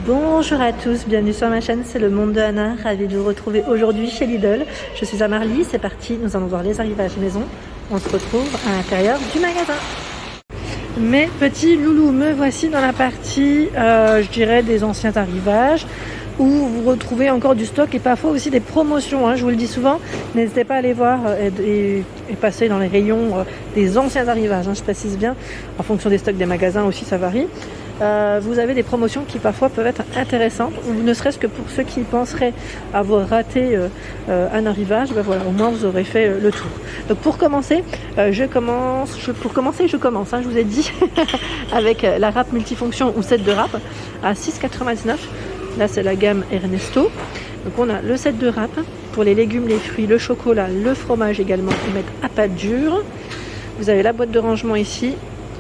Bonjour à tous, bienvenue sur ma chaîne, c'est le monde de Anna, ravie de vous retrouver aujourd'hui chez Lidl. Je suis à Marly, c'est parti, nous allons voir les arrivages maison. On se retrouve à l'intérieur du magasin. Mes petits loulous, me voici dans la partie, je dirais, des anciens arrivages, où vous retrouvez encore du stock et parfois aussi des promotions, je vous le dis souvent. N'hésitez pas à aller voir et passer dans les rayons des anciens arrivages, je précise bien, en fonction des stocks des magasins aussi, ça varie. Vous avez des promotions qui parfois peuvent être intéressantes, ou ne serait-ce que pour ceux qui penseraient avoir raté un arrivage, voilà, au moins vous aurez fait le tour. Donc pour commencer, je commence, je vous ai dit, avec la râpe multifonction ou set de râpe à 6,99 €. Là c'est la gamme Ernesto. Donc on a le set de râpe pour les légumes, les fruits, le chocolat, le fromage également, qui mettent à pâte dure. Vous avez la boîte de rangement ici.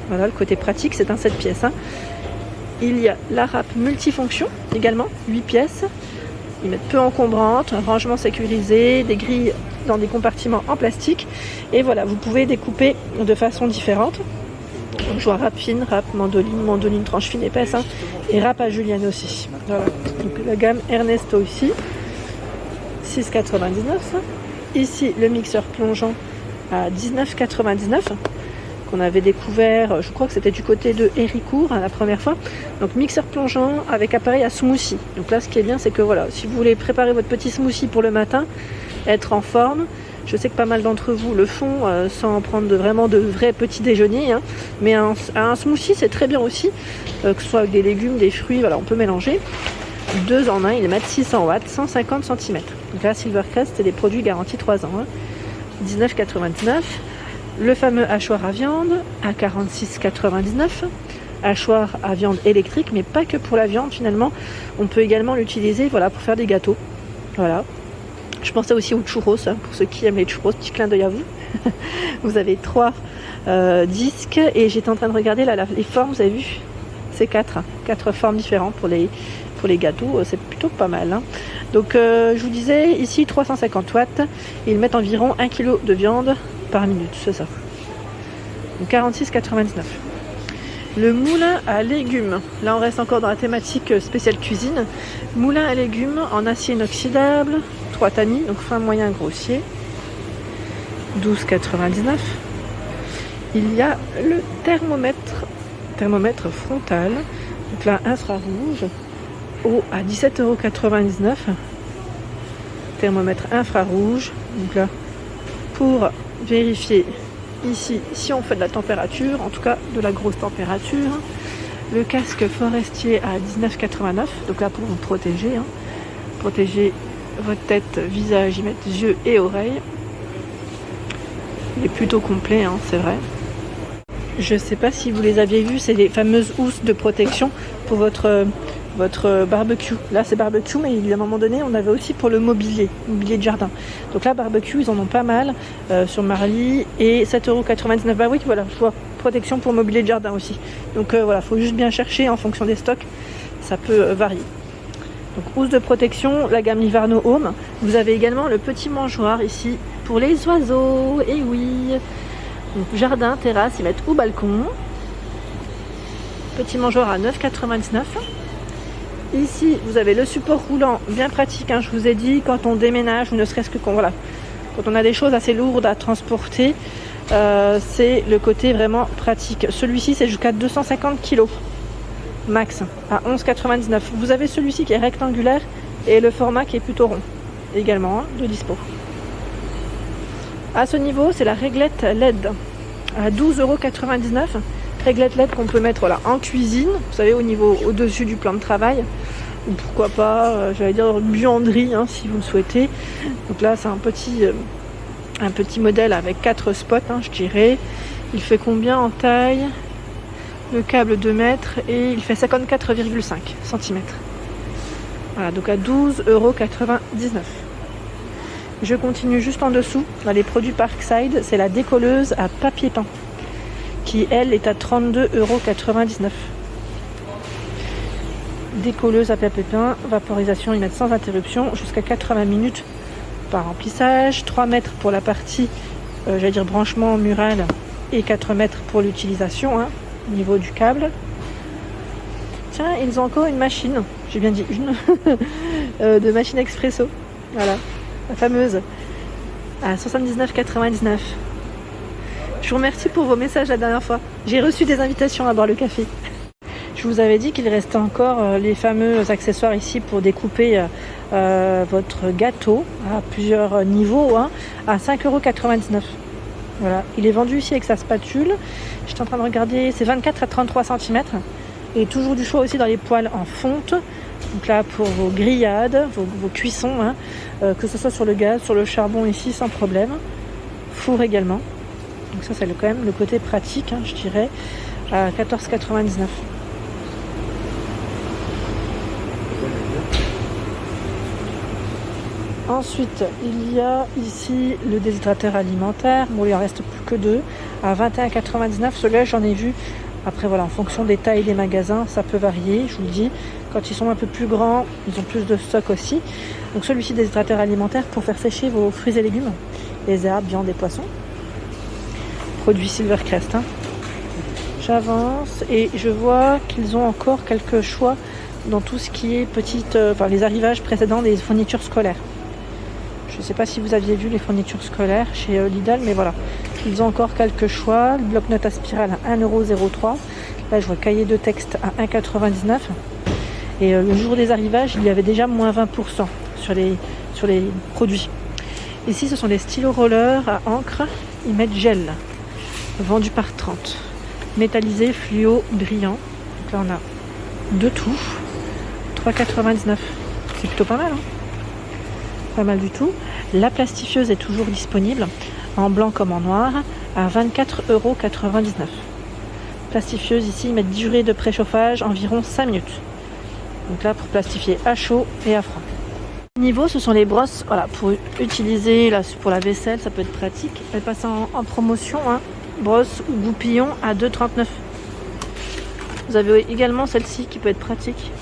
Voilà, le côté pratique, c'est un 7 pièces. Il y a la râpe multifonction également, 8 pièces. Ils mettent peu encombrante, un rangement sécurisé, des grilles dans des compartiments en plastique. Et voilà, vous pouvez découper de façon différente. Donc je vois râpe fine, râpe mandoline tranche fine épaisse, et râpe à julienne aussi. Voilà, donc la gamme Ernesto ici, 6,99 €. Ici le mixeur plongeant à 19,99 €. Qu'on avait découvert, je crois que c'était du côté de Héricourt la première fois. Donc mixeur plongeant avec appareil à smoothie. Donc là ce qui est bien, c'est que voilà, si vous voulez préparer votre petit smoothie pour le matin, être en forme, je sais que pas mal d'entre vous le font sans prendre vraiment de vrais petits déjeuners, mais un smoothie c'est très bien aussi, que ce soit avec des légumes, des fruits, voilà, on peut mélanger. 2 en 1, il est mettre 600 watts, 150 cm. Donc là Silvercrest, c'est des produits garantis 3 ans. 19,99 €. Le fameux hachoir à viande à 46,99 €. Hachoir à viande électrique, mais pas que pour la viande finalement. On peut également l'utiliser, voilà, pour faire des gâteaux. Voilà. Je pensais aussi aux churros, pour ceux qui aiment les churros, petit clin d'œil à vous. Vous avez 3 disques et j'étais en train de regarder là, les formes, vous avez vu, c'est 4 formes différentes pour les gâteaux, c'est plutôt pas mal. Donc je vous disais ici 350 watts, ils mettent environ 1 kg de viande par minute, c'est ça. Donc 46,99 €. Le moulin à légumes, là on reste encore dans la thématique spéciale cuisine. Moulin à légumes en acier inoxydable, 3 tamis, donc fin moyen grossier, 12,99 €. Il y a le thermomètre frontal, donc là infrarouge, à 17,99 €. Thermomètre infrarouge, donc là pour vérifier ici si on fait de la température, en tout cas de la grosse température. Le casque forestier à 19,89 €, donc là pour vous protéger, protéger votre tête, visage, y mettre yeux et oreilles. Il est plutôt complet, c'est vrai. Je ne sais pas si vous les aviez vus, c'est les fameuses housses de protection pour votre barbecue. Là c'est barbecue, mais à un moment donné on avait aussi pour le mobilier de jardin. Donc là barbecue, ils en ont pas mal sur Marly, et 7,99 €. Bah oui, voilà, je vois protection pour mobilier de jardin aussi. Donc voilà, faut juste bien chercher en fonction des stocks, ça peut varier. Donc housse de protection, la gamme Livarno Home. Vous avez également le petit mangeoire ici pour les oiseaux, et oui. Donc jardin, terrasse, ils mettent au balcon. Petit mangeoire à 9,99 €. Ici, vous avez le support roulant, bien pratique, je vous ai dit, quand on déménage, ou ne serait-ce que quand on a des choses assez lourdes à transporter, c'est le côté vraiment pratique. Celui-ci, c'est jusqu'à 250 kg max, à 11,99 €. Vous avez celui-ci qui est rectangulaire et le format qui est plutôt rond, également, de dispo. À ce niveau, c'est la réglette LED, à 12,99 €. Réglette LED qu'on peut mettre en cuisine, vous savez, au-dessus du plan de travail, ou pourquoi pas, j'allais dire buanderie, si vous le souhaitez. Donc là c'est un petit modèle avec 4 spots, je dirais. Il fait combien en taille? Le câble 2 mètres, et il fait 54,5 cm. Voilà, donc à 12,99 €. Je continue juste en dessous, dans les produits Parkside, c'est la décolleuse à papier peint, qui elle est à 32,99 €. Décolleuse à papier peint, vaporisation, ils mettent sans interruption, jusqu'à 80 minutes par remplissage. 3 mètres pour la partie, branchement mural, et 4 mètres pour l'utilisation, au niveau du câble. tiens, ils ont encore une machine, j'ai bien dit une, de machine expresso. Voilà, la fameuse, à 79,99. Je vous remercie pour vos messages la dernière fois. J'ai reçu des invitations à boire le café. Je vous avais dit qu'il restait encore les fameux accessoires ici pour découper votre gâteau à plusieurs niveaux, hein, à 5,99 €. Voilà, il est vendu ici avec sa spatule. J'étais en train de regarder, c'est 24 à 33 cm. Et toujours du choix aussi dans les poêles en fonte. Donc là, pour vos grillades, vos cuissons, hein, que ce soit sur le gaz, sur le charbon ici, sans problème. Four également. Donc ça, c'est quand même le côté pratique, hein, je dirais, à 14,99 €. Ensuite, il y a ici le déshydrateur alimentaire. Bon, il en reste plus que 2 à 21,99 €. Celui-là, j'en ai vu. Après, voilà, en fonction des tailles des magasins, ça peut varier. Je vous le dis, quand ils sont un peu plus grands, ils ont plus de stock aussi. Donc, celui-ci, déshydrateur alimentaire pour faire sécher vos fruits et légumes, les herbes, viande et poissons. Produit Silvercrest. Hein. J'avance et je vois qu'ils ont encore quelques choix dans tout ce qui est les arrivages précédents des fournitures scolaires. Je ne sais pas si vous aviez vu les fournitures scolaires chez Lidl, mais voilà. Ils ont encore quelques choix. Le bloc-notes à spirale à 1,03 €. Là, je vois cahier de texte à 1,99 €. Et le jour des arrivages, il y avait déjà moins 20% sur les produits. Ici, ce sont des stylos rollers à encre. Ils mettent gel. Vendus par 30. Métallisé, fluo, brillant. Donc là, on a de tout. 3,99 €. C'est plutôt pas mal, hein. Pas mal du tout. La plastifieuse est toujours disponible en blanc comme en noir à 24,99 €. Plastifieuse ici, ils mettent durée de préchauffage environ 5 minutes. Donc là, pour plastifier à chaud et à froid. Niveau, ce sont les brosses, voilà, pour utiliser là, pour la vaisselle, ça peut être pratique. Elles passent en promotion, hein. Brosse ou goupillon à 2,39 €. Vous avez également celle-ci qui peut être pratique.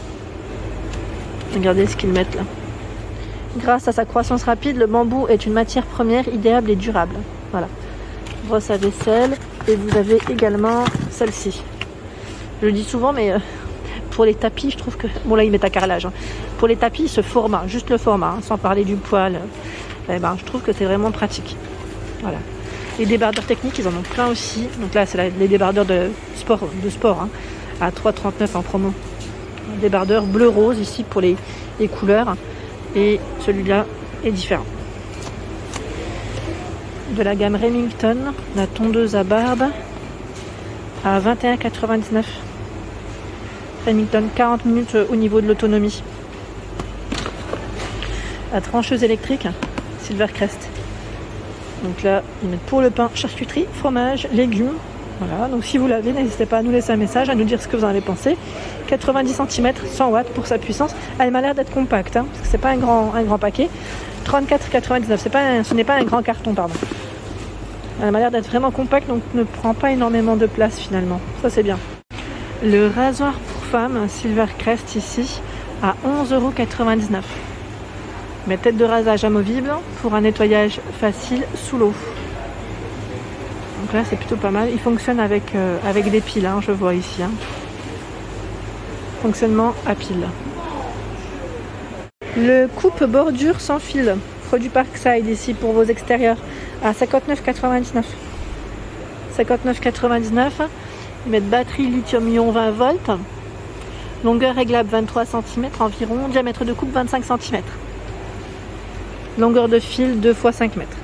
Regardez ce qu'ils mettent là. Grâce à sa croissance rapide, le bambou est une matière première idéale et durable. Voilà. Brosse à vaisselle. Et vous avez également celle-ci. Je le dis souvent, mais pour les tapis, je trouve que... Bon, là, ils mettent à carrelage. Hein. Pour les tapis, ce format, juste le format, hein, sans parler du poil, je trouve que c'est vraiment pratique. Voilà. Les débardeurs techniques, ils en ont plein aussi. Donc là, c'est les débardeurs de sport hein, à 3,39 € en promo. Un débardeur bleu-rose ici pour les couleurs. Et celui-là est différent. De la gamme Remington, la tondeuse à barbe à 21,99 €. Remington, 40 minutes au niveau de l'autonomie. La trancheuse électrique, Silvercrest. Donc là, ils mettent pour le pain, charcuterie, fromage, légumes. Voilà, donc si vous l'avez, n'hésitez pas à nous laisser un message, à nous dire ce que vous en avez pensé. 90 cm, 100 watts pour sa puissance. Elle m'a l'air d'être compacte, hein, parce que c'est pas un grand paquet. 34,99 €, ce n'est pas un grand carton, pardon. Elle m'a l'air d'être vraiment compacte, donc ne prend pas énormément de place finalement. Ça, c'est bien. Le rasoir pour femme Silvercrest ici à 11,99 €. Mais tête de rasage amovible pour un nettoyage facile sous l'eau. Donc là, c'est plutôt pas mal. Il fonctionne avec des piles, hein, je vois ici. Hein. Fonctionnement à pile. Le coupe bordure sans fil, produit Parkside ici pour vos extérieurs, à 59,99 €. 59,99 €. Ils mettent batterie lithium-ion 20 volts. Longueur réglable 23 cm environ. Diamètre de coupe 25 cm. Longueur de fil 2 x 5 mètres.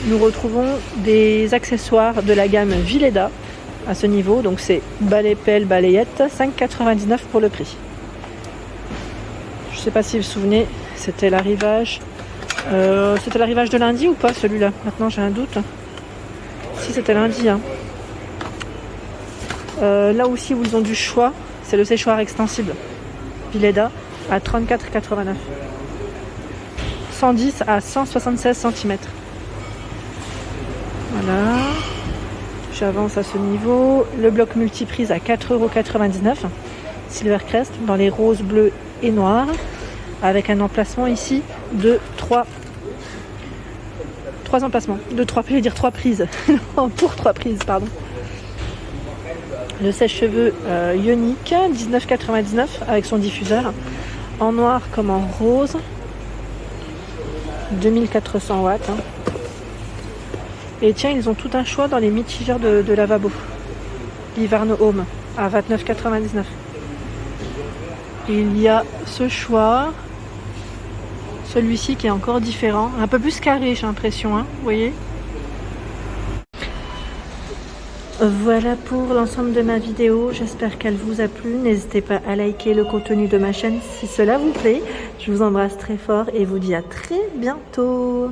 Nous retrouvons des accessoires de la gamme Villeda à ce niveau. Donc c'est balai, pelle, balayette, 5,99 € pour le prix. Je ne sais pas si vous vous souvenez, c'était l'arrivage. C'était l'arrivage de lundi ou pas celui-là? Maintenant j'ai un doute. Si c'était lundi. Hein. Là aussi où ils ont du choix, c'est le séchoir extensible Villeda à 34,89 €. 110 à 176 cm. Voilà. J'avance à ce niveau. Le bloc multiprise à 4,99 €. Silvercrest dans les roses, bleus et noirs. Avec un emplacement ici de 3 emplacements. De 3, je vais dire 3 prises. Pour 3 prises, pardon. Le sèche-cheveux Ioniq, 19,99 avec son diffuseur. En noir comme en rose. 2400 watts. Hein. Et tiens, ils ont tout un choix dans les mitigeurs de lavabo. Livarno Home à 29,99. Il y a ce choix. Celui-ci qui est encore différent. Un peu plus carré, j'ai l'impression. Hein, vous voyez ? Voilà pour l'ensemble de ma vidéo, j'espère qu'elle vous a plu. N'hésitez pas à liker le contenu de ma chaîne si cela vous plaît. Je vous embrasse très fort et vous dis à très bientôt.